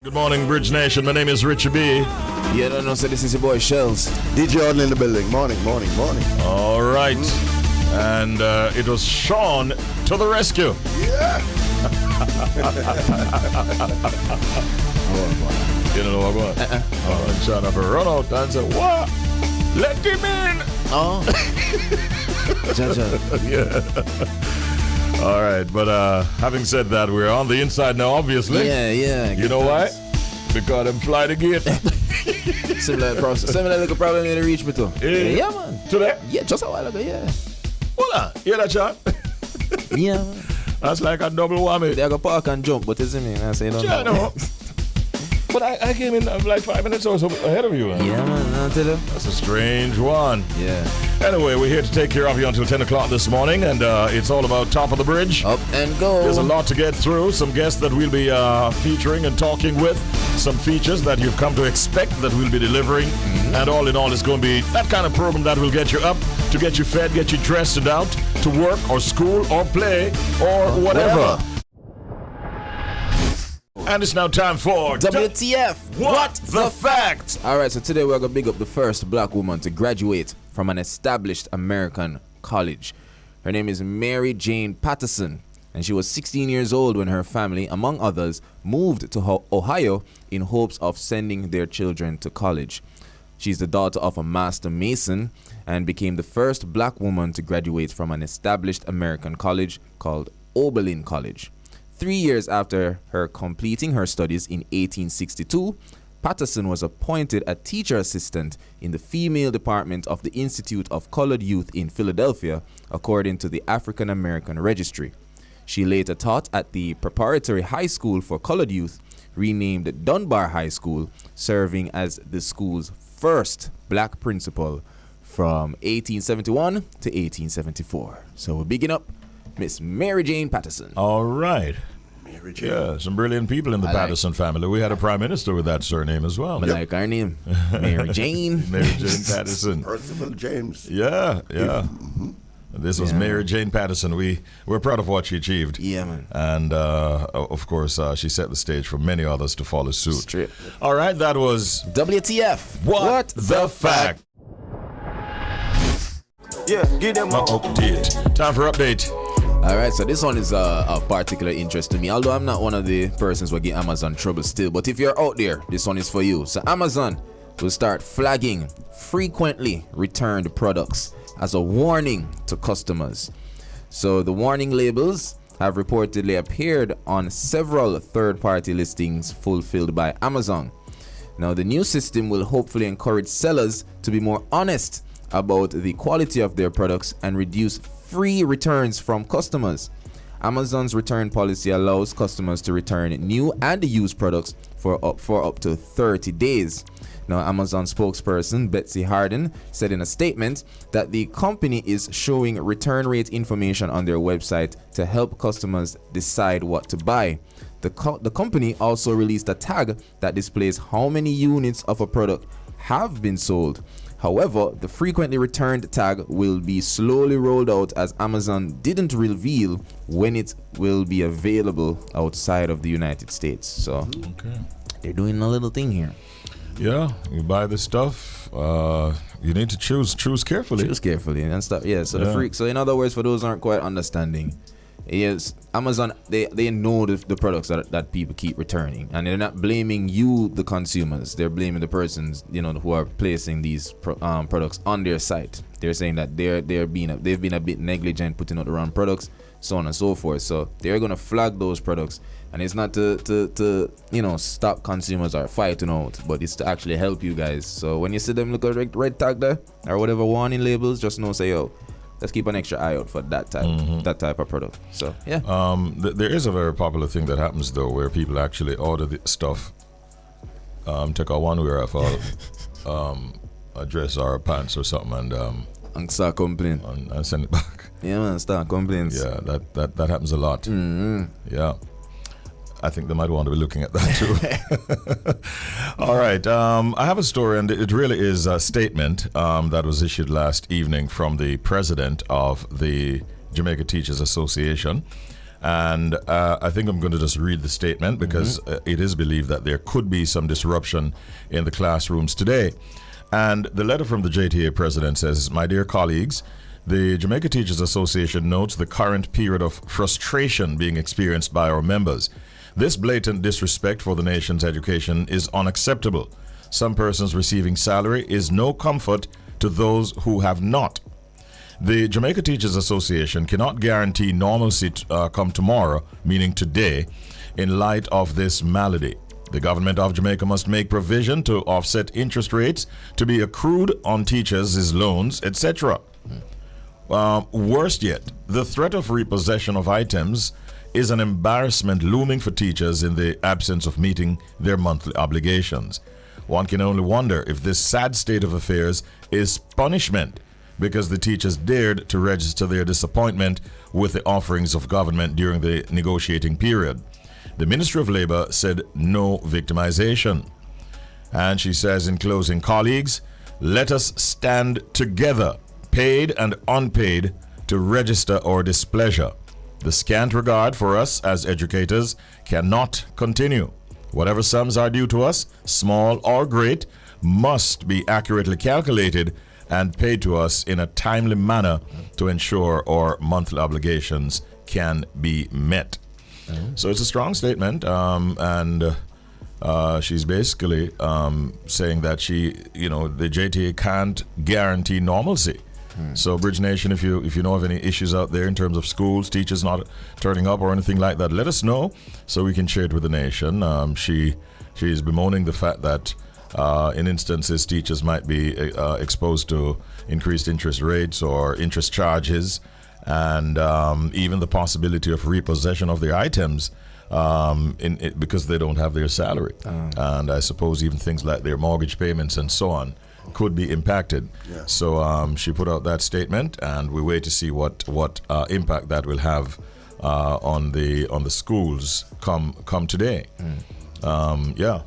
Good morning, Bridge Nation. My name is Richie B. Yeah, no, so this is your boy Shelz. DJ Jordan in the building. Morning. All right. And it was Sean to the rescue. Yeah. You don't know what? And Sean have to run out and say, what? Let him in. Oh. Yeah. All right. But having said that, we're on the inside now, obviously. Yeah. You know why? Because them fly the gate. Similar little problem in the reach me too. Yeah, man. Today? Yeah, just a while ago, yeah. Hold on. Hear that, Sean? Yeah, man. That's like a double whammy. They go park and jump, but it's me. I say, Yeah, no. But I came in like 5 minutes or so ahead of you. Man. Yeah, man. I'll tell you. That's a strange one. Yeah. Anyway, we're here to take care of you until 10 o'clock this morning, and it's all about Top of the Bridge. Up and go. There's a lot to get through, some guests that we'll be featuring and talking with, some features that you've come to expect that we'll be delivering, and all in all, it's going to be that kind of program that will get you up, to get you fed, get you dressed and out, to work or school or play or whatever. And it's now time for WTF. What the Fact? Alright, so today we're going to big up the first black woman to graduate from an established American college. Her name is Mary Jane Patterson, and she was 16 years old when her family, among others, moved to Ohio in hopes of sending their children to college. She's the daughter of a master mason and became the first black woman to graduate from an established American college called Oberlin College. 3 years after her completing her studies in 1862, Patterson was appointed a teacher assistant in the female department of the Institute of Colored Youth in Philadelphia, according to the African American Registry. She later taught at the Preparatory High School for Colored Youth, renamed Dunbar High School, serving as the school's first black principal from 1871 to 1874. So we're bigging up Miss Mary Jane Patterson. All right. Mary Jane. Yeah, some brilliant people in the Patterson family. We had a prime minister with that surname as well. I like our name. Mary Jane. Mary Jane Patterson. Percival James. Yeah. This was Mary Jane Patterson. We're proud of what she achieved. Yeah, man. And, of course, she set the stage for many others to follow suit. Straight. All right, that was WTF. What the Fact? Yeah, give them a Update. Time for update. All right, so this one is of particular interest to me, although I'm not one of the persons who get Amazon trouble still. But if you're out there, this one is for you. So Amazon will start flagging frequently returned products as a warning to customers. So the warning labels have reportedly appeared on several third-party listings fulfilled by Amazon. Now, the new system will hopefully encourage sellers to be more honest about the quality of their products and reduce free returns from customers. Amazon's return policy allows customers to return new and used products for up to 30 days. Now, Amazon spokesperson Betsy Harden said in a statement that the company is showing return rate information on their website to help customers decide what to buy. The company also released a tag that displays how many units of a product have been sold. However, the frequently returned tag will be slowly rolled out, as Amazon didn't reveal when it will be available outside of the United States. So they're doing a little thing here. Yeah, you buy this stuff, you need to choose carefully. Choose carefully and stuff. Yeah, so the freak. So in other words, for those who aren't quite understanding, yes, Amazon, they know the products that people keep returning, and they're not blaming you, the consumers. They're blaming the persons, who are placing these products on their site. They're saying that they've been a bit negligent, putting out the wrong products, so on and so forth. So they're gonna flag those products, and it's not to stop consumers or fighting out, but it's to actually help you guys. So when you see them look at red tag there or whatever warning labels, just know, say, yo, let's keep an extra eye out for that type of product. So yeah. There is a very popular thing that happens though, where people actually order the stuff, take out one wear off a dress or a pants or something, and start complaining and send it back. Yeah, man, start complaining. Yeah, that happens a lot. Yeah. I think they might want to be looking at that too. All right. I have a story, and it really is a statement that was issued last evening from the president of the Jamaica Teachers Association. And I think I'm going to just read the statement because it is believed that there could be some disruption in the classrooms today. And the letter from the JTA president says, "My dear colleagues, the Jamaica Teachers Association notes the current period of frustration being experienced by our members. This blatant disrespect for the nation's education is unacceptable. Some persons receiving salary is no comfort to those who have not. The Jamaica Teachers Association cannot guarantee normalcy come tomorrow, meaning today, in light of this malady. The government of Jamaica must make provision to offset interest rates to be accrued on teachers' loans, etc. Worst yet, the threat of repossession of items is an embarrassment looming for teachers in the absence of meeting their monthly obligations. One can only wonder if this sad state of affairs is punishment because the teachers dared to register their disappointment with the offerings of government during the negotiating period. The Ministry of Labour said no victimization." And she says in closing, "Colleagues, let us stand together, paid and unpaid, to register our displeasure. The scant regard for us as educators cannot continue. Whatever sums are due to us, small or great, must be accurately calculated and paid to us in a timely manner to ensure our monthly obligations can be met." So it's a strong statement, and she's basically saying that the JTA can't guarantee normalcy. So Bridge Nation, if you know of any issues out there in terms of schools, teachers not turning up or anything like that, let us know so we can share it with the nation. She's bemoaning the fact that in instances teachers might be exposed to increased interest rates or interest charges, and even the possibility of repossession of their items because they don't have their salary. And I suppose even things like their mortgage payments and so on could be impacted. Yeah. So she put out that statement, and we wait to see what impact that will have on the schools come today. No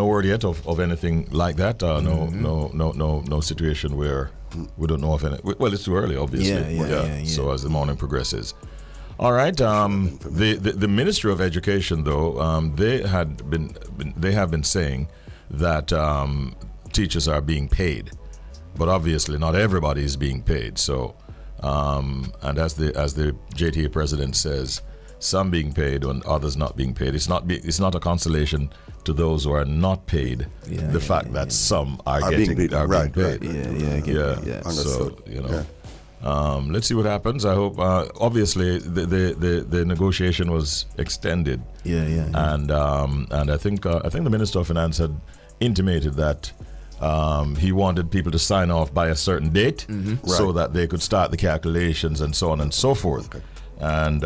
word yet of anything like that. No situation where we don't know of any. Well, it's too early, obviously. Yeah. So as the morning progresses. All right. The Ministry of Education, though, they have been saying that teachers are being paid, but obviously not everybody is being paid. So, and as the JTA president says, some being paid and others not being paid. It's not a consolation to those who are not paid. The fact that some are being paid. Understood. So let's see what happens. I hope. Obviously, the negotiation was extended. And I think the Minister of Finance had intimated that he wanted people to sign off by a certain date so that they could start the calculations and so on and so forth. Okay. And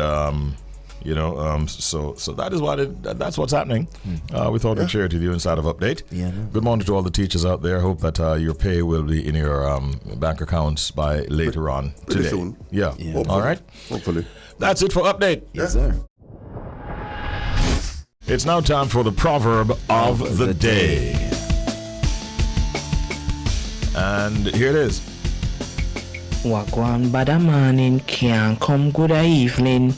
so that's what's happening. We thought we'd share it with you inside of Update. Good morning to all the teachers out there. Hope that your pay will be in your bank accounts by later on pretty today. soon. Yeah. All right. Hopefully. That's it for Update. Yes, sir. It's now time for the Proverb of the Day. And here it is. Wagwan bada morning can't come good evening.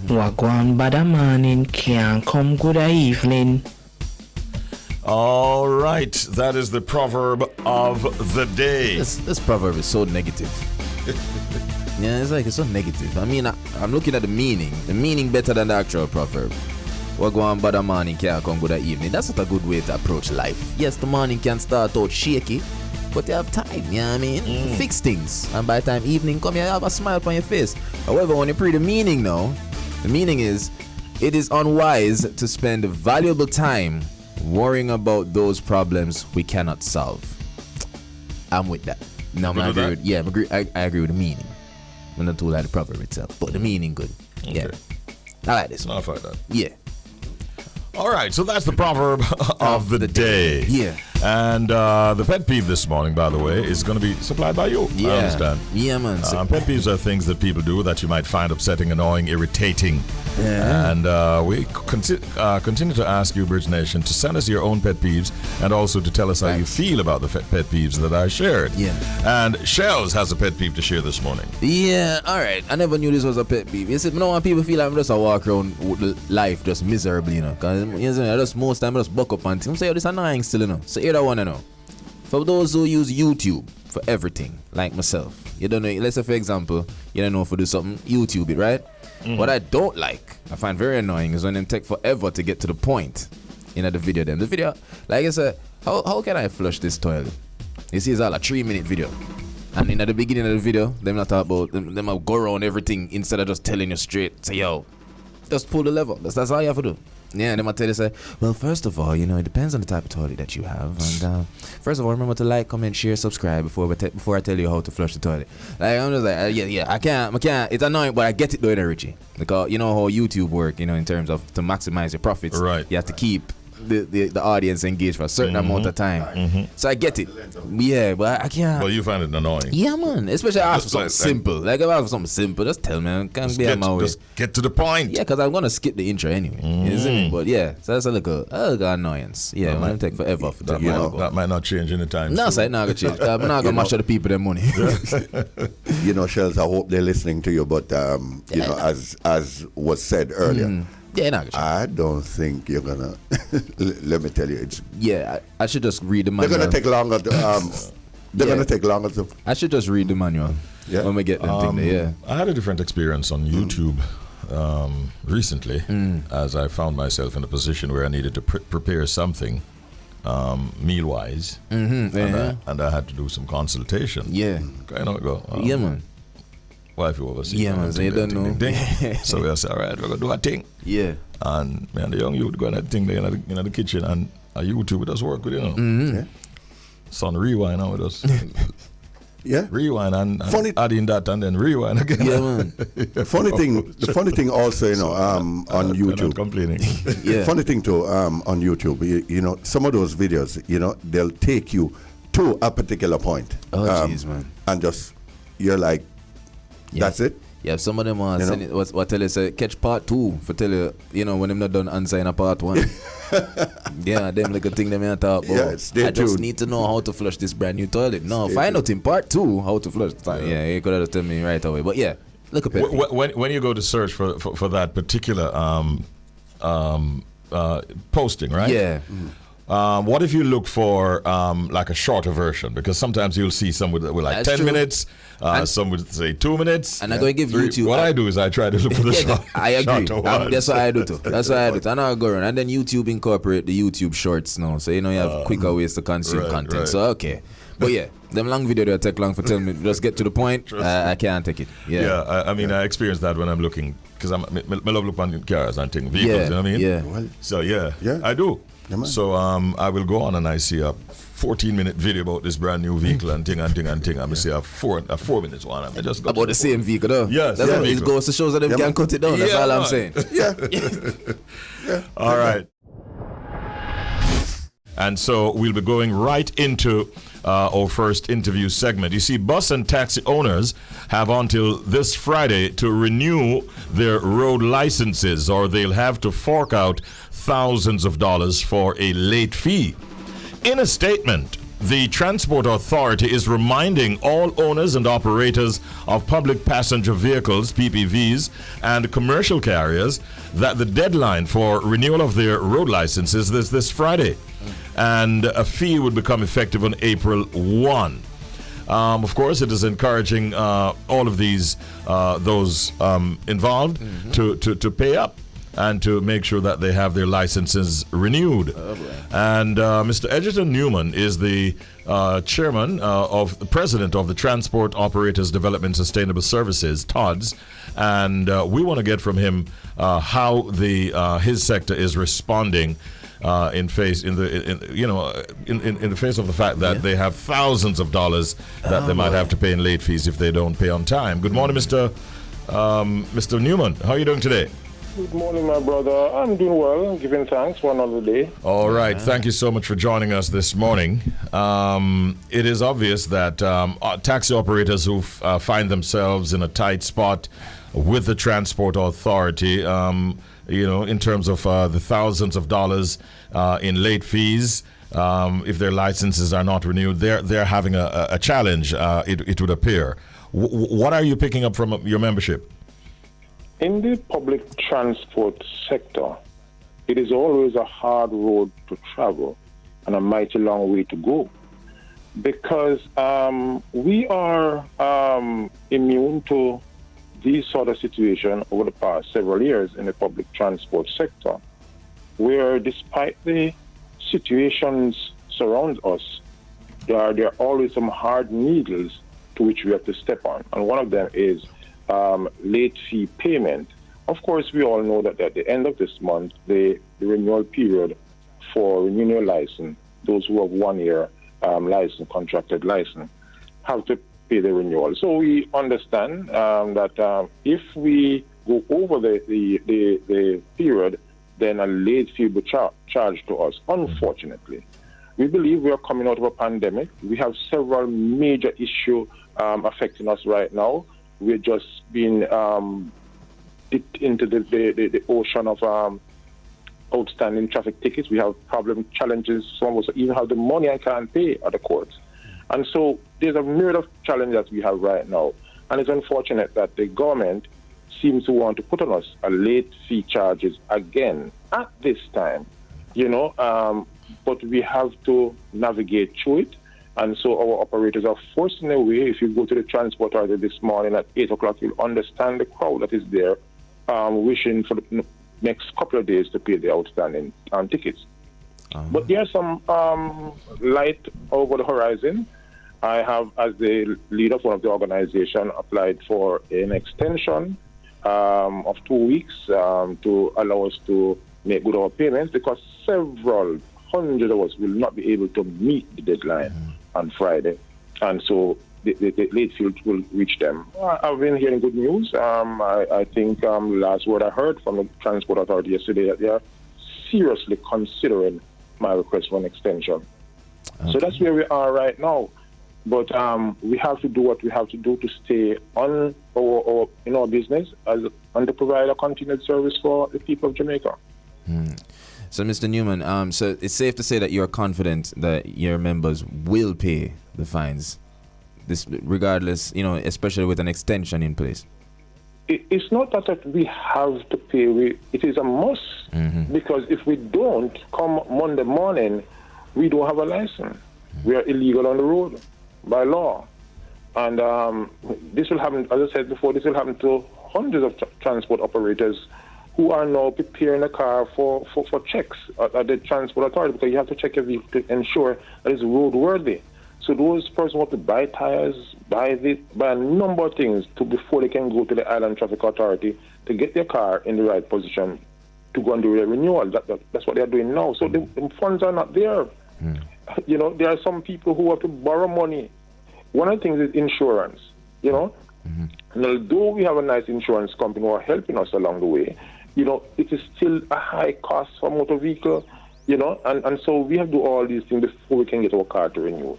Wagwan bada morning can't come good evening. All right, that is the proverb of the day. This proverb is so negative. It's so negative. I mean, I'm looking at the meaning. The meaning better than the actual proverb. Wagwan bada morning can't come good evening. That's not a good way to approach life. Yes, the morning can start out shaky, but you have time, you know what I mean? To fix things. And by the time evening come, you have a smile on your face. However, when you read the meaning now, the meaning is, it is unwise to spend valuable time worrying about those problems we cannot solve. I'm with that. No, I agree with the meaning. I'm not too like the proverb itself, but the meaning good. Okay. Yeah. I like this. I'll find that. Yeah. All right, so that's the proverb of the day. Yeah. And the pet peeve this morning, by the way, is going to be supplied by you. Yeah. I understand. Yeah, man. Pet peeves are things that people do that you might find upsetting, annoying, irritating. Yeah. And we continue to ask you, Bridge Nation, to send us your own pet peeves and also to tell us how you feel about the pet peeves that I shared. Yeah. And Shelz has a pet peeve to share this morning. Yeah, all right. I never knew this was a pet peeve. You see, I don't want people feel like I'm just a walk around with life just miserably, you know. Because just most time I just buck up and things. I'm saying, this annoying still, you know. So you don't want to know. For those who use YouTube for everything, like myself, you don't know. Let's say, for example, you don't know if you do something, YouTube it, right? What I don't like, I find very annoying, is when them take forever to get to the point in the video. The video, like I said, how can I flush this toilet? You see, it's all a 3-minute video. And in the beginning of the video, them not talk about, them will go around everything instead of just telling you straight, say, yo, just pull the lever. That's all you have to do. Yeah, and then I tell you, say, well, first of all, it depends on the type of toilet that you have. And first of all, remember to like, comment, share, subscribe before I tell you how to flush the toilet. Like, I'm just like, yeah, I can't. It's annoying, but I get it though, Richie. Because you know how YouTube work, in terms of to maximize your profits. Right. You have to keep the audience engaged for a certain amount of time. So I get it. Yeah, but I can't. Well, you find it annoying. Yeah, man. Especially ask for something simple. Like if I ask for something simple, just tell me. I can't be on my way. Just get to the point. Yeah, because I'm going to skip the intro anyway. Isn't it? But yeah, so that's a little annoyance. Yeah, it might take forever for that. That might not change in the time. No, it's not going to change. I'm not going to mash up the people their money. Shelz, I hope they're listening to you, but, as was said earlier, yeah, I don't think you're gonna. Let me tell you, it's. Yeah, I should just read the manual. They're gonna take longer. Gonna take longer to. I should just read the manual. Yeah. When we get them thing there. Yeah. I had a different experience on YouTube recently, as I found myself in a position where I needed to prepare something, meal-wise, and I had to do some consultation. Yeah. Kind of go. Yeah, man. Wife overseas. Yeah, man. So you don't know. So we say, all right, we're gonna do a thing. Yeah. And the young youth going that thing there in the kitchen, and YouTube does work with Yeah. Son, rewind now with us. Yeah. Rewind and adding that and then rewind again. Yeah, man. The funny thing also, on YouTube. Complaining. Yeah. Funny thing too, on YouTube, some of those videos, they'll take you to a particular point. Oh, jeez, man. And just, you're like, that's it. Yeah, some of them are send it, what tell you say catch part 2 for tell you, when them not done answering a part 1. Yeah, them like a thing them ain't talk about. I just need to know how to flush this brand new toilet. No, find out in part 2 how to flush. Yeah, you could have tell me right away. But yeah, look at it. When you go to search for that particular posting, right? Yeah. What if you look for like a shorter version? Because sometimes you'll see some with like That's 10 true. minutes, some would say 2 minutes. And I'm going to give YouTube. What I do is I try to look for the short. I agree. shorter ones. That's what I do too. That's what I do too. And I go around. And then YouTube incorporate the YouTube shorts now. So you have quicker ways to consume content. Right. So okay. But yeah, them long video they take long for telling me. Just get to the point. I can't take it. Yeah. I experience that when I'm looking, because I love looking on cars and things, vehicles, you know what I mean? Yeah. Well, So yeah, I do. Yeah, So I will go on and I see a 14-minute video about this brand new vehicle and thing. I'm see a 4 minutes one. I just go About the same vehicle though. Yes, That's yeah. what it goes to show that they can cut it down. That's all I'm saying. Yeah. All right. And so we'll be going right into our first interview segment. You see, bus and taxi owners have until this Friday to renew their road licenses, or they'll have to fork out thousands of dollars for a late fee. In a statement, the Transport Authority is reminding all owners and operators of public passenger vehicles, PPVs, and commercial carriers that the deadline for renewal of their road licenses is this Friday, and a fee would become effective on April 1. Of course, it is encouraging all of those involved to pay up and to make sure that they have their licenses renewed. And Mr. Edgerton Newman is the president of the Transport Operators Development Sustainable Services, TODS, and we want to get from him how his sector is responding in the face of the fact that they have thousands of dollars that they might have to pay in late fees if they don't pay on time. Good morning, Mr. Newman. How are you doing today? Good morning, my brother. I'm doing well, giving thanks for another day. All right. Thank you so much for joining us this morning. It is obvious that taxi operators who find themselves in a tight spot with the transport authority, in terms of the thousands of dollars in late fees, if their licenses are not renewed, they're having a challenge, it would appear. What are you picking up from your membership? In the public transport sector, it is always a hard road to travel and a mighty long way to go, because we are immune to these sort of situations over the past several years in the public transport sector, where despite the situations surround us, there are always some hard needles to which we have to step on. And one of them is late fee payment. Of course, we all know that at the end of this month, the renewal period for renewing your license, those who have 1 year license, contracted license, have to pay the renewal. So we understand that if we go over the period, then a late fee will be charged to us, unfortunately. We believe we are coming out of a pandemic. We have several major issues affecting us right now. We're just being dipped into the ocean of outstanding traffic tickets. We have challenges. Some of us even have the money I can't pay at the courts. And so there's a myriad of challenges we have right now. And it's unfortunate that the government seems to want to put on us a late fee charges again at this time, but we have to navigate through it. And so our operators are forced in a way. If you go to the transport authority this morning at 8 o'clock, you'll understand the crowd that is there wishing for the next couple of days to pay the outstanding tickets. But there's some light over the horizon. I have, as the leader of one of the organizations, applied for an extension of 2 weeks to allow us to make good our payments, because several hundred of us will not be able to meet the deadline on Friday, and so the late fee will reach them. I've been hearing good news. I think last word I heard from the Transport Authority yesterday that they are seriously considering my request for an extension. Okay. So that's where we are right now. But we have to do what we have to do to stay on our business and to provide a continued service for the people of Jamaica. So, Mr. Newman, so it's safe to say that you're confident that your members will pay the fines, this regardless, especially with an extension in place. It's not that we have to pay. It is a must, because if we don't, come Monday morning, we don't have a license. We are illegal on the road by law. And this will happen, as I said before, this will happen to hundreds of transport operators who are now preparing a car for checks at the transport authority, because you have to check your vehicle to ensure that it's roadworthy. So those persons have to buy tires, buy a number of things before they can go to the Island Traffic Authority to get their car in the right position to go and do their renewal. That's what they're doing now. So the funds are not there. There are some people who have to borrow money. One of the things is insurance, And although we have a nice insurance company who are helping us along the way, it is still a high cost for motor vehicle, and so we have to do all these things before we can get our car to renew.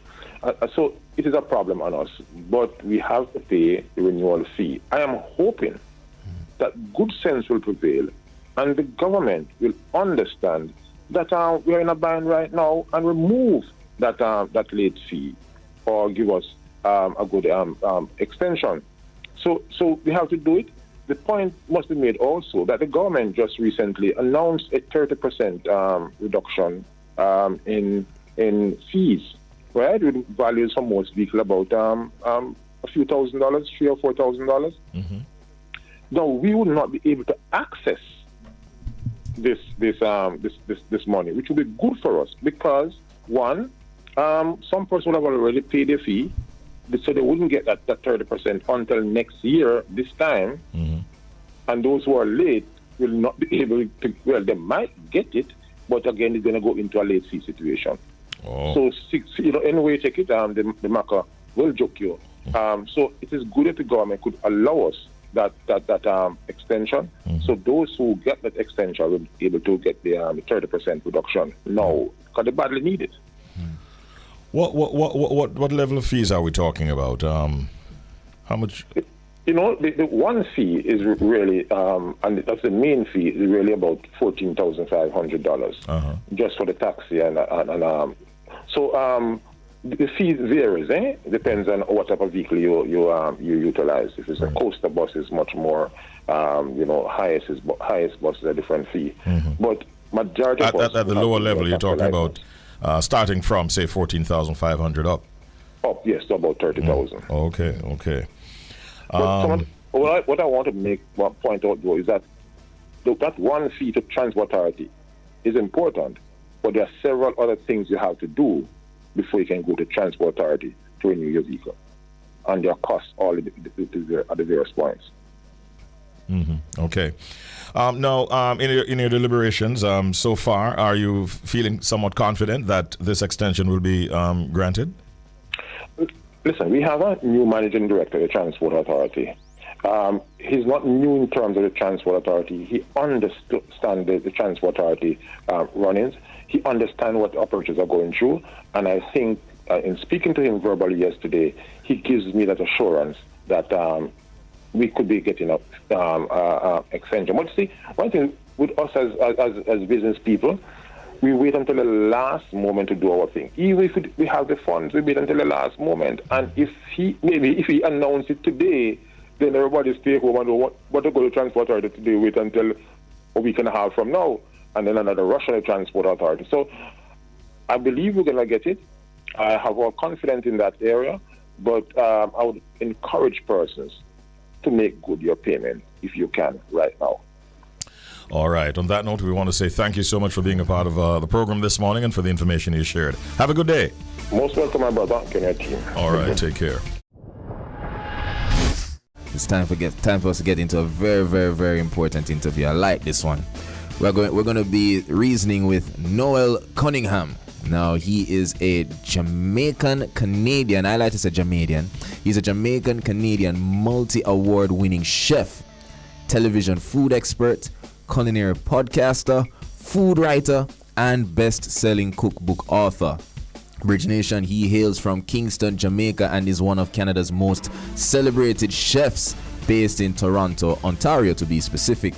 So it is a problem on us, but we have to pay the renewal fee. I am hoping that good sense will prevail and the government will understand that we are in a bind right now and remove that late fee or give us a good extension. So we have to do it. The point must be made also that the government just recently announced a 30% reduction in fees, right? With values for most vehicles about a few $1,000, $3,000 or $4,000. Now we would not be able to access this money, which would be good for us, because one, some person would have already paid their fee, so they wouldn't get that 30% until next year, this time. And those who are late will not be able to, well, they might get it, but again, it's going to go into a late fee situation. So, anyway, take it, the maker will joke you. So it is good if the government could allow us that extension. So those who get that extension will be able to get the 30% reduction now, because they badly need it. What level of fees are we talking about? How much? You know, the one fee is really, and that's the main fee, is really about $14,500 just for the taxi and the fee varies. Depends on what type of vehicle you utilize. If it's a coaster bus, it's much more. Highest bus is a different fee. But majority at the lower level, you're talking about starting from say 14,500 up. Up, yes, to about 30,000. Okay. What I want to point out though is that that one fee to Transport Authority is important, but there are several other things you have to do before you can go to Transport Authority to renew your vehicle, and their costs all at the various points. Okay. Now, in your deliberations so far, are you feeling somewhat confident that this extension will be granted? Listen, we have a new managing director of the Transport Authority. He's not new in terms of the Transport Authority. He understands the Transport Authority runnings. He understands what the operators are going through. And I think in speaking to him verbally yesterday, he gives me that assurance that we could be getting an extension. But see, one thing with us as business people, we wait until the last moment to do our thing. Even if we have the funds, we wait until the last moment. And if he announce it today, then everybody stay home and what to go to Transport Authority today, wait until a week and a half from now, and then another rush on the Transport Authority. So I believe we're going to get it. I have all confidence in that area, but I would encourage persons to make good your payment if you can right now. All right. On that note, we want to say thank you so much for being a part of the program this morning and for the information you shared. Have a good day. Most welcome, my brother, and your team. All right. Take care. It's time for us to get into a very, very, very important interview. I like this one. We're going to be reasoning with Noel Cunningham. Now, he is a Jamaican-Canadian. I like to say Jamaican. He's a Jamaican-Canadian multi-award winning chef, television food expert, culinary podcaster, food writer, and best-selling cookbook author. Bridge Nation, he hails from Kingston, Jamaica, and is one of Canada's most celebrated chefs, based in Toronto, Ontario to be specific.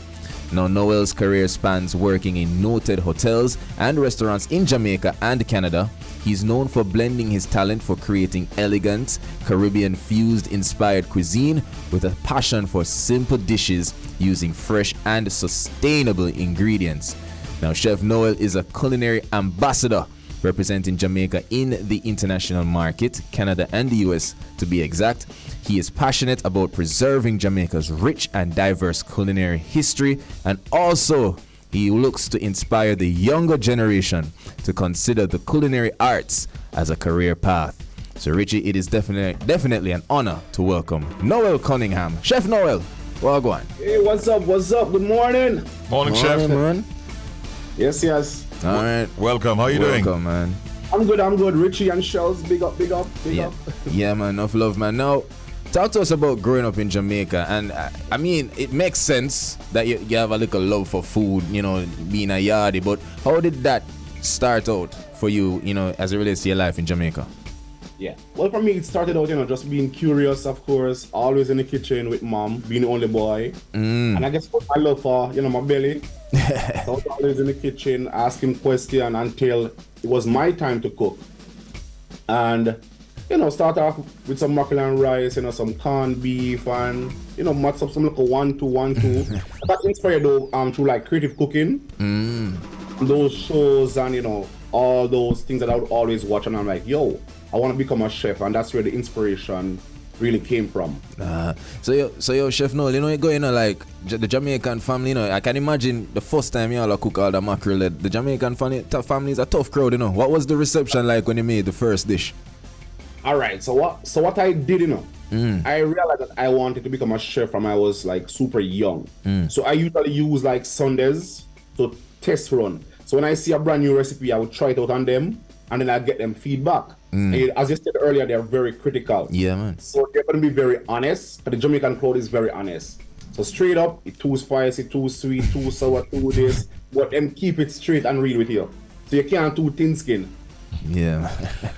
Now, Noel's career spans working in noted hotels and restaurants in Jamaica and Canada. He's known for blending his talent for creating elegant, Caribbean-fused inspired cuisine with a passion for simple dishes using fresh and sustainable ingredients. Now, Chef Noel is a culinary ambassador representing Jamaica in the international market, Canada and the US to be exact. He is passionate about preserving Jamaica's rich and diverse culinary history, and also he looks to inspire the younger generation to consider the culinary arts as a career path. So Richie, it is definitely an honor to welcome Noel Cunningham. Chef Noel, well go on. Hey, what's up? Good morning. Morning, Chef. Man. Yes. All right. Welcome. How are you doing? Welcome, man. I'm good. Richie and Shelz, big up. Yeah, man, enough love, man. Now, talk to us about growing up in Jamaica. And I mean, it makes sense that you have a little love for food, being a yardie. But how did that start out for you, as it relates to your life in Jamaica? Yeah. Well, for me, it started out, just being curious, of course, always in the kitchen with mom, being the only boy. And I guess my love for, my belly. I was always in the kitchen asking questions until it was my time to cook. And, start off with some mackerel and rice, some corned beef and, match up some little 1-2. That inspired through like creative cooking. Those shows and, all those things that I would always watch, and I'm like, yo, I want to become a chef, and that's where the inspiration really came from. So Chef Noel, you go like the Jamaican family, I can imagine the first time you all cook all the mackerel. The Jamaican family is a tough crowd, What was the reception like when you made the first dish? All right, so what I did, I realized that I wanted to become a chef when I was like super young. So I usually use like Sundays to test run. So when I see a brand new recipe, I would try it out on them. and then I get them feedback. And as you said earlier, they're very critical. Yeah, man. So they're going to be very honest, but the Jamaican crowd is very honest. So straight up, it's too spicy, too sweet, too sour, too this, but them keep it straight and real with you. So you can't too thin skin. Yeah.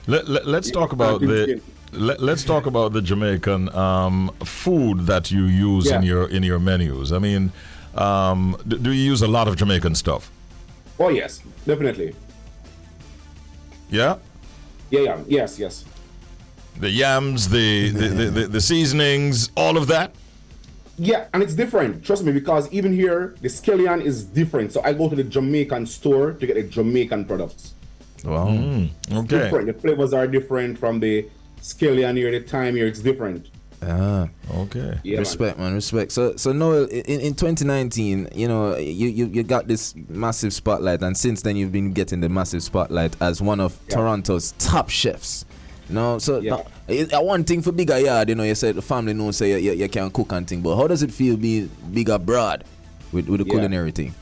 Let's talk about let's talk about the Jamaican food that you use in your menus. I mean, do you use a lot of Jamaican stuff? Oh yes, definitely. Yeah. Yes. The yams, the seasonings, all of that. Yeah, and it's different. Trust me, because even here the scallion is different. So I go to the Jamaican store to get the Jamaican products. Wow. Okay. Different. The flavors are different from the scallion here. The time here, it's different. Okay. Yeah, Respect, man. Respect. So Noel, in 2019, you got this massive spotlight, and since then you've been getting the massive spotlight as one of Toronto's top chefs. One thing for bigger yard, you said the family knows say you can cook and thing, but how does it feel being big abroad with the culinary thing?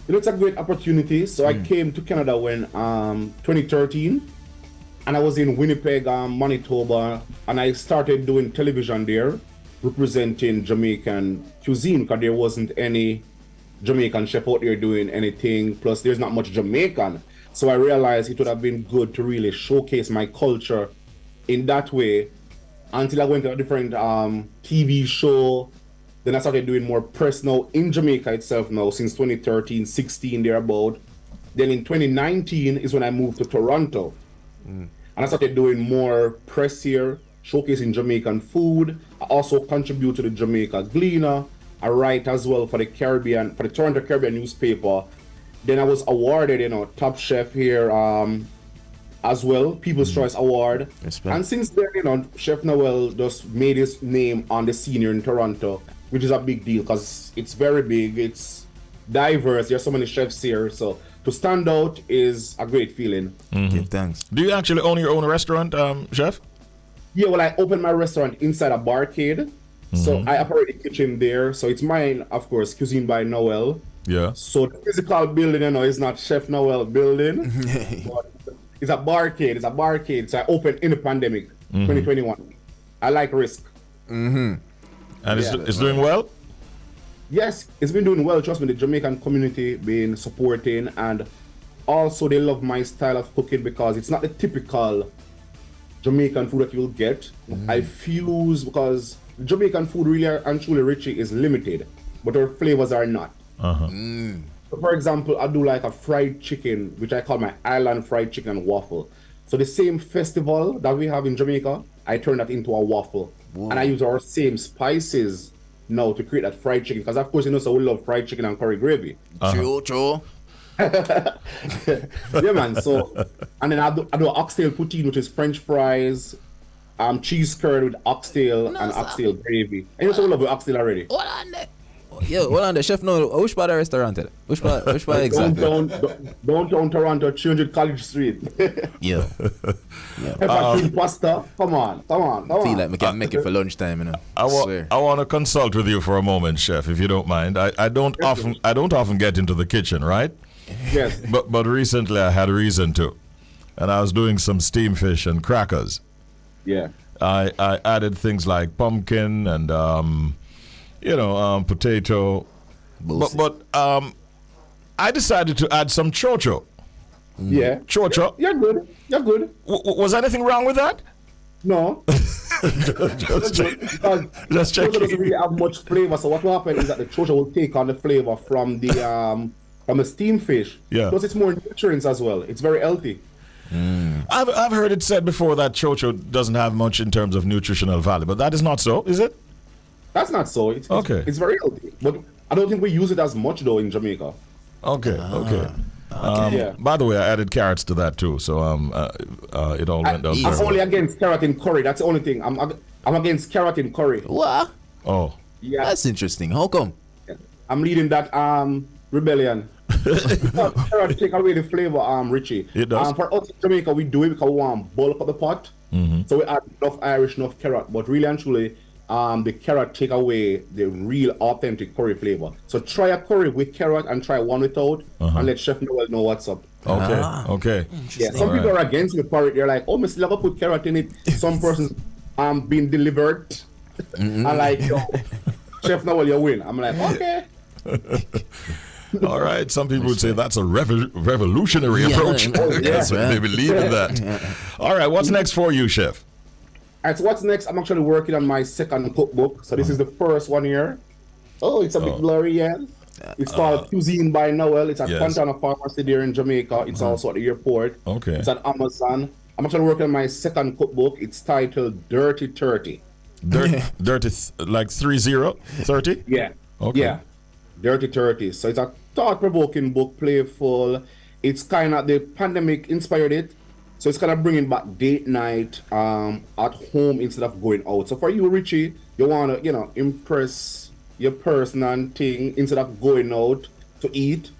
It's a great opportunity. So I came to Canada when 2013. And I was in Winnipeg, Manitoba, and I started doing television there, representing Jamaican cuisine, because there wasn't any Jamaican chef out there doing anything. Plus, there's not much Jamaican. So I realized it would have been good to really showcase my culture in that way, until I went to a different TV show. Then I started doing more press now in Jamaica itself now, since 2013, 16, thereabout. Then in 2019 is when I moved to Toronto. And I started doing more press here, showcasing Jamaican food. I also contribute to the Jamaica Gleaner. I write as well for the Toronto Caribbean newspaper. Then I was awarded, top chef here as well, People's Choice Award. Respect. And since then, Chef Noel just made his name on the scene here in Toronto, which is a big deal because it's very big, it's diverse. There's so many chefs here, so to stand out is a great feeling. Give thanks. Do you actually own your own restaurant, chef? Yeah, well, I opened my restaurant inside a barcade. So I operate a kitchen there. So it's mine, of course, Cuisine by Noel. Yeah. So the physical building, is not Chef Noel building. But it's a barcade. So I opened in the pandemic, 2021. I like risk. And it's doing well? Yes, it's been doing well. Trust me, the Jamaican community been supporting, and also they love my style of cooking because it's not the typical Jamaican food that you'll get. I fuse because Jamaican food really and truly, Richie, is limited, but our flavors are not. So for example, I do like a fried chicken, which I call my island fried chicken waffle. So the same festival that we have in Jamaica, I turn that into a waffle. And I use our same spices now to create that fried chicken, because of course so we love fried chicken and curry gravy. True. Yeah, man. So, and then I do oxtail poutine, which is French fries, cheese curd with oxtail and oxtail gravy. And you also love oxtail already. Hold on there, Chef Noel. Which part of the restaurant? Which part exactly? Downtown Toronto, 300 College Street. Yeah. Pepper cream pasta. Come on. Feel like we can make it for lunchtime, I want to consult with you for a moment, chef, if you don't mind. I don't often get into the kitchen, right? Yes. But recently I had a reason to, and I was doing some steamed fish and crackers. Yeah. I added things like pumpkin and potato. But I decided to add some chocho. Yeah. Chocho. You're good. Was anything wrong with that? No. Just chocho checking. doesn't really have much flavor. So what will happen is that the chocho will take on the flavor from the steamed fish. Yeah. Plus it's more nutrients as well. It's very healthy. I've heard it said before that chocho doesn't have much in terms of nutritional value, but that is not so, is it? That's not so. It's very healthy. But I don't think we use it as much though in Jamaica. Okay. Yeah. By the way, I added carrots to that too, so it all went down. I'm only against carrot in curry. That's the only thing. I'm against carrot in curry. What? Oh. Yeah. That's interesting. How come? I'm leading that rebellion. Carrot take away the flavor, Richie. It does. For us in Jamaica, we do it because we want to bulk up the pot. So we add enough Irish, enough carrot. But really and truly, the carrot take away the real authentic curry flavor. So try a curry with carrot and try one without, and let Chef Noel know what's up. Okay. Yeah, some people are against the porridge. They're like, oh, Mr. Lava put carrot in it. Some persons being delivered. And like, yo, Chef Noel, you win. I'm like, okay. All right. Some people would say that's a revolutionary approach. Yes, they believe in that. All right. What's next for you, Chef? All right, so what's next? I'm actually working on my second cookbook. So this is the first one here. Oh, it's a bit blurry, yeah. It's called Cuisine by Noel. It's at Fontana Pharmacy there in Jamaica. It's also at the airport. Okay. It's on Amazon. I'm actually working on my second cookbook. It's titled Dirty 30. Dirty, like 30? 30? Yeah. Okay. Yeah. Dirty 30. So it's a thought-provoking book, playful. It's kind of, the pandemic inspired it. So it's kind of bringing back date night at home instead of going out. So for you, Richie, you want to, impress your person and thing instead of going out to eat.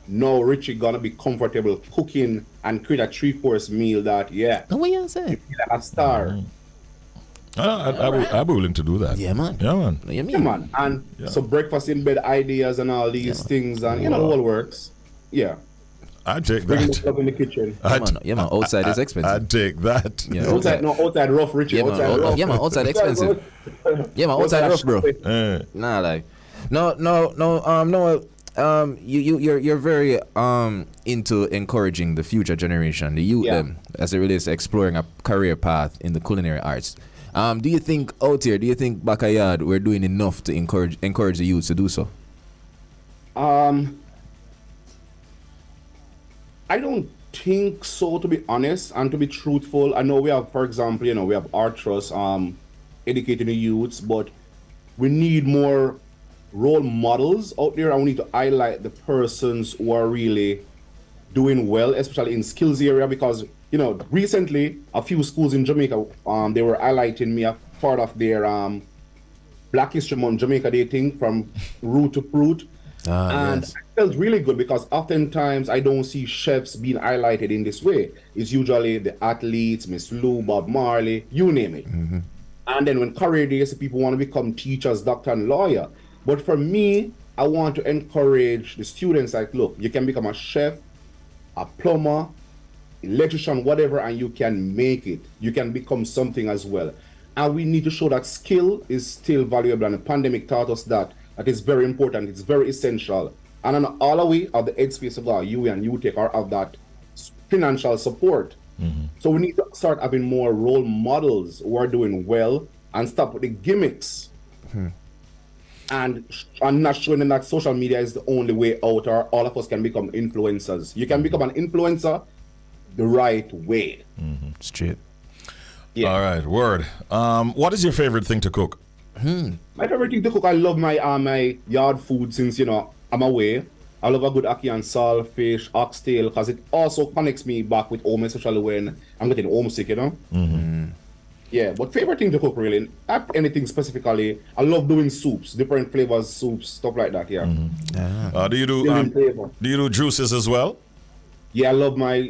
No, Richie gonna be comfortable cooking and create a 3-course meal that, What you say? you feel like a star. I'll be willing to do that. Yeah, man. Yeah, man. You mean? Yeah, man. And so breakfast in bed ideas and all these things, and the whole works. Yeah. I'd take Bring that. stuff in the kitchen. Yeah, man. Outside is expensive. I'd take that. Yeah, Outside rough, Richie. Yeah, man. Outside rough. Yeah, man. Outside expensive. Yeah, man. Outside rough, bro. Nah, like, no. You're very into encouraging the future generation, the youth, them, as it relates to exploring a career path in the culinary arts. Do you think out here? Do you think backyard we're doing enough to encourage the youth to do so? I don't think so, to be honest, and to be truthful. I know we have, for example, we have Art Trust educating the youths, but we need more role models out there, and we need to highlight the persons who are really doing well, especially in skills area, because recently a few schools in Jamaica, they were highlighting me as part of their Black History Month Jamaica Day thing, from root to fruit. And yes. it felt really good because oftentimes I don't see chefs being highlighted in this way. It's usually the athletes, Miss Lou, Bob Marley, you name it. And then when career days, people want to become teachers, doctor, and lawyer. But for me, I want to encourage the students, like, look, you can become a chef, a plumber, electrician, whatever, and you can make it. You can become something as well. And we need to show that skill is still valuable. And the pandemic taught us that is very important. It's very essential. And on all the way of the headspace of you and you take of that financial support. So we need to start having more role models who are doing well and stop with the gimmicks. And not showing them that social media is the only way out, or all of us can become influencers. You can become an influencer the right way. Straight. Yeah. All right, word. What is your favorite thing to cook? My favorite thing to cook, I love my yard food since, I'm away. I love a good ackee and salt, fish, oxtail, because it also connects me back with home, especially when I'm getting homesick, Yeah, but favorite thing to cook, really, not anything specifically. I love doing soups, different flavors, soups, stuff like that, Do you do juices as well? Yeah, I love my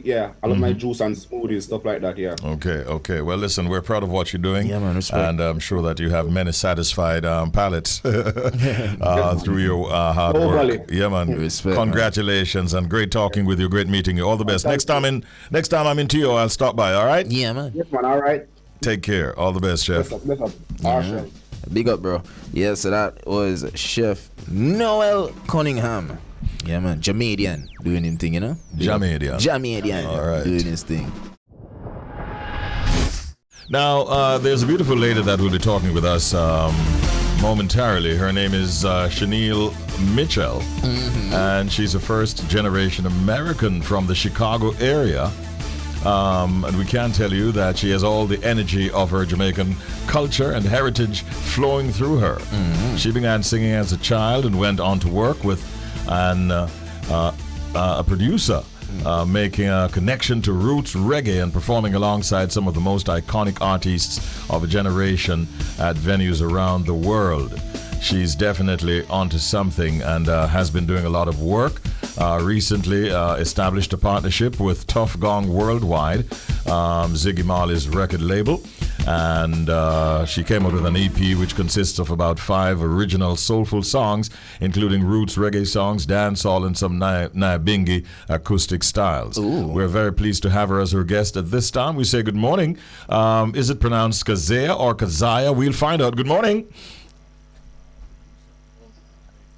juice and smoothies, stuff like that, Okay. Well, listen, we're proud of what you're doing. Yeah, man, respect. And I'm sure that you have many satisfied palates through your hard work. Yeah, man. Respect, Congratulations, and great talking with you, great meeting you. All the best. Next time I'm in Tio, I'll stop by, all right? Yeah, man. Yes, man, all right. Take care. All the best, Chef. Bless up. All right, Chef. Big up, bro. Yeah, so that was Chef Noel Cunningham. Yeah, man. Jamaican doing his thing, Jamaican. All right. Doing his thing. Now, there's a beautiful lady that will be talking with us momentarily. Her name is Chanel Mitchell, and she's a first-generation American from the Chicago area. And we can tell you that she has all the energy of her Jamaican culture and heritage flowing through her. She began singing as a child and went on to work with a producer, making a connection to roots reggae and performing alongside some of the most iconic artists of a generation at venues around the world. She's definitely onto something and has been doing a lot of work. Recently established a partnership with Tough Gong Worldwide, Ziggy Marley's record label. And she came out with an EP which consists of about 5 original soulful songs, including roots reggae songs, dancehall, and some Nyabingi acoustic styles. Ooh. We're very pleased to have her as our guest at this time. We say good morning. Is it pronounced Kazayah or Kazayah? We'll find out. Good morning.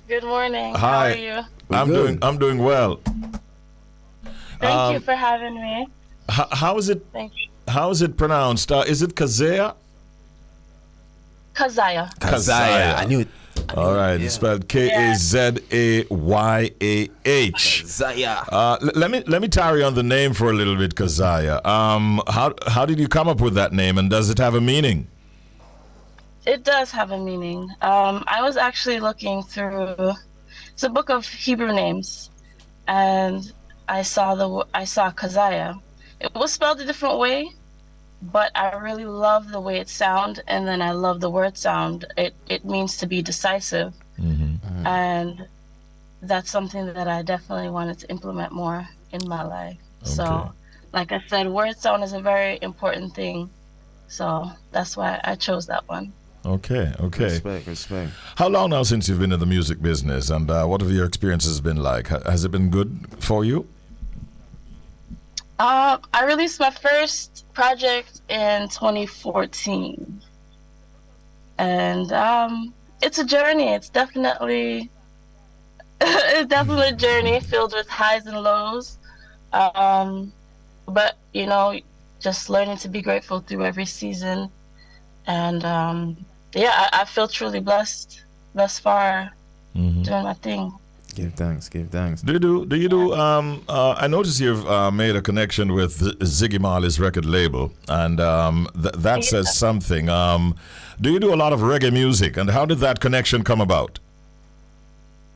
Good morning. Hi. How are you? I'm doing well. Thank you for having me. How is it? Thank you. How is it pronounced? Is it Kazayah? Kazayah. Kazayah. I knew it. All right, it's spelled Kazayah. Kazayah. Let me tarry on the name for a little bit, Kazayah. How did you come up with that name, and does it have a meaning? It does have a meaning. I was actually looking through. It's a book of Hebrew names, and I saw Kazayah. It was spelled a different way, but I really love the way it sounds, and then I love the word sound. It means to be decisive, and that's something that I definitely wanted to implement more in my life. Okay. So, like I said, word sound is a very important thing. So that's why I chose that one. Okay. Respect. How long now since you've been in the music business, and what have your experiences been like? Has it been good for you? I released my first project in 2014, and it's a journey. It's definitely a journey filled with highs and lows, but just learning to be grateful through every season, and I feel truly blessed thus far doing my thing. Give thanks. Do you do? I notice you've made a connection with Ziggy Marley's record label, and that says something. Do you do a lot of reggae music, and how did that connection come about?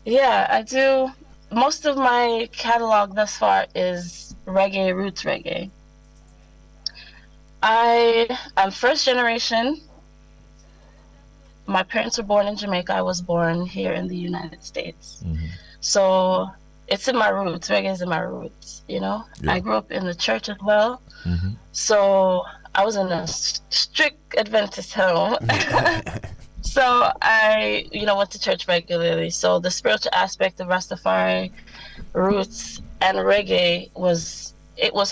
Yeah, I do. Most of my catalog thus far is reggae, roots reggae. I'm first generation. My parents were born in Jamaica. I was born here in the United States. So it's in my roots. Reggae is in my roots, Yeah. I grew up in the church as well. So I was in a strict Adventist home. So I, went to church regularly. So the spiritual aspect of Rastafari, roots, and reggae was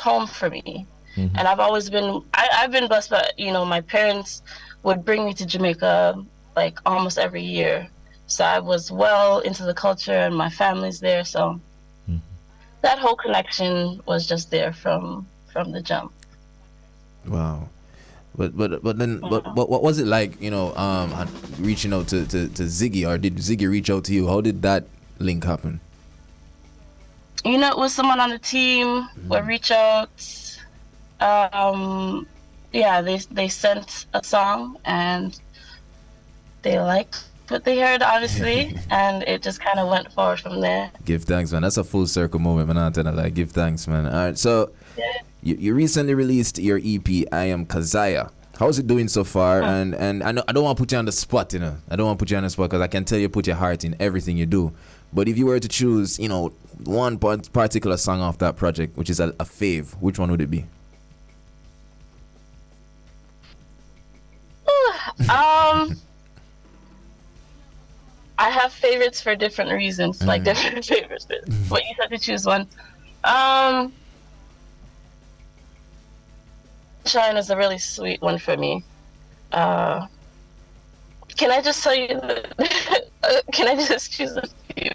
home for me. And I've always been, I've been blessed by, my parents would bring me to Jamaica like almost every year. So I was well into the culture, and my family's there. So that whole connection was just there from the jump. Wow. But what was it like, reaching out to Ziggy, or did Ziggy reach out to you? How did that link happen? It was someone on the team would reach out. They sent a song, and they liked what they heard, honestly, and it just kind of went forward from there. Give thanks, man. That's a full circle moment, man. Give thanks, man. All right, so you recently released your EP, I Am Kazayah. How's it doing so far? And I don't want to put you on the spot, I don't want to put you on the spot, because I can tell you put your heart in everything you do. But if you were to choose, one particular song off that project, which is a fave, which one would it be? I have favorites for different reasons, like different favorites. But you have to choose one. Shine is a really sweet one for me. Can I just tell you? Can I just choose a few?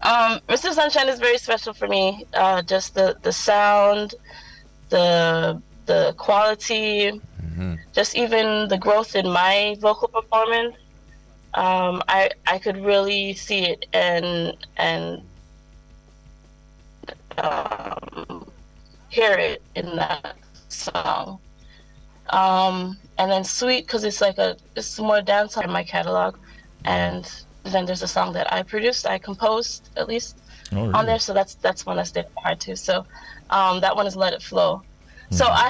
Mr. Sunshine is very special for me. Just the sound, the quality, just even the growth in my vocal performance. I could really see it and hear it in that song. And then Sweet, because it's more dancehall in my catalog, and then there's a song that I produced, I composed at least on there, so that's one that's hard too. So that one is Let It Flow. So I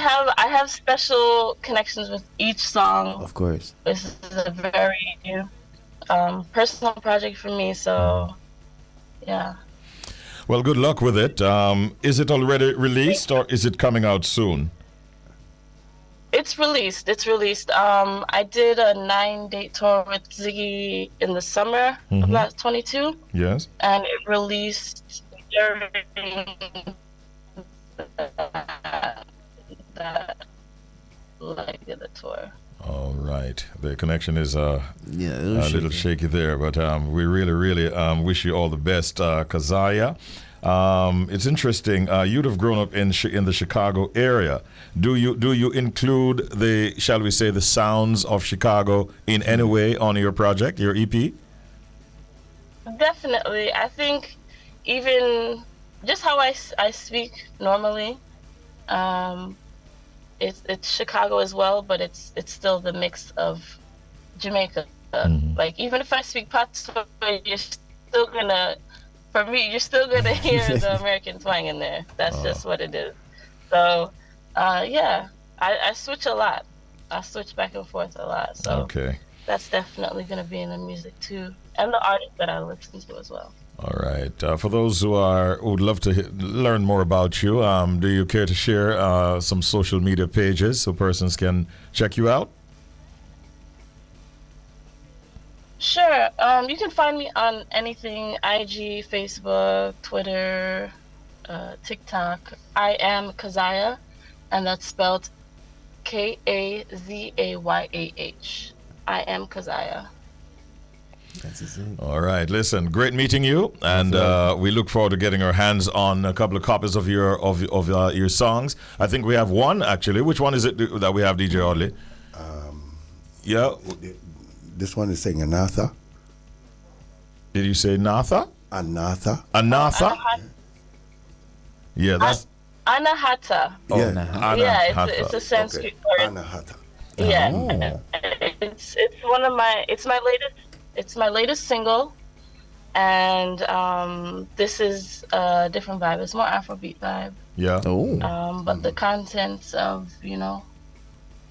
have special connections with each song. Of course. This is a very personal project for me, so yeah. Well, good luck with it. Is it already released, or is it coming out soon? It's released. It's released. I did a 9-date tour with Ziggy in the summer of last 22. Yes. And it released during that leg of the tour. All right. The connection is a Yeah, little shaky there, but we really wish you all the best, Kazayah. It's interesting. You'd have grown up in the Chicago area. Do you include the, shall we say, the sounds of Chicago in any way on your project, your EP? Definitely. I think even just how I speak normally, it's Chicago as well, but it's still the mix of Jamaica. Like even if I speak patois, you're still gonna hear the American twang in there. That's just what it is. So yeah, I switch a lot. I switch back and forth a lot. So Okay. that's definitely gonna be in the music too, and the artists that I listen to as well. All right. For those who would love to learn more about you, do you care to share some social media pages so persons can check you out? Sure. You can find me on anything: IG, Facebook, Twitter, TikTok. I am Kazayah, and that's spelled Kazayah. I am Kazayah. That's his name. All right. Listen, great meeting you, and we look forward to getting our hands on a couple of copies of your songs. I think we have one actually. Which one is it that we have, DJ Audley? Yeah. This one is saying Anatha. Did you say Natha? Anatha. Anatha? Yeah, that's Anahata. Yeah. Yeah, it's a Sanskrit word. Anahata. Yeah, it's my latest single, and this is a different vibe. It's more Afrobeat vibe. Yeah. But the content of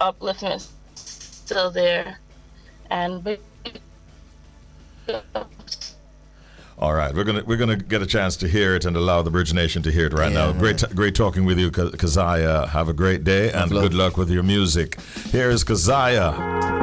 upliftment is still there, and All right, we're gonna get a chance to hear it and allow the Bridge Nation to hear it right now. Great talking with you, Kazayah. Have a great day and good luck with your music. Here is Kazayah.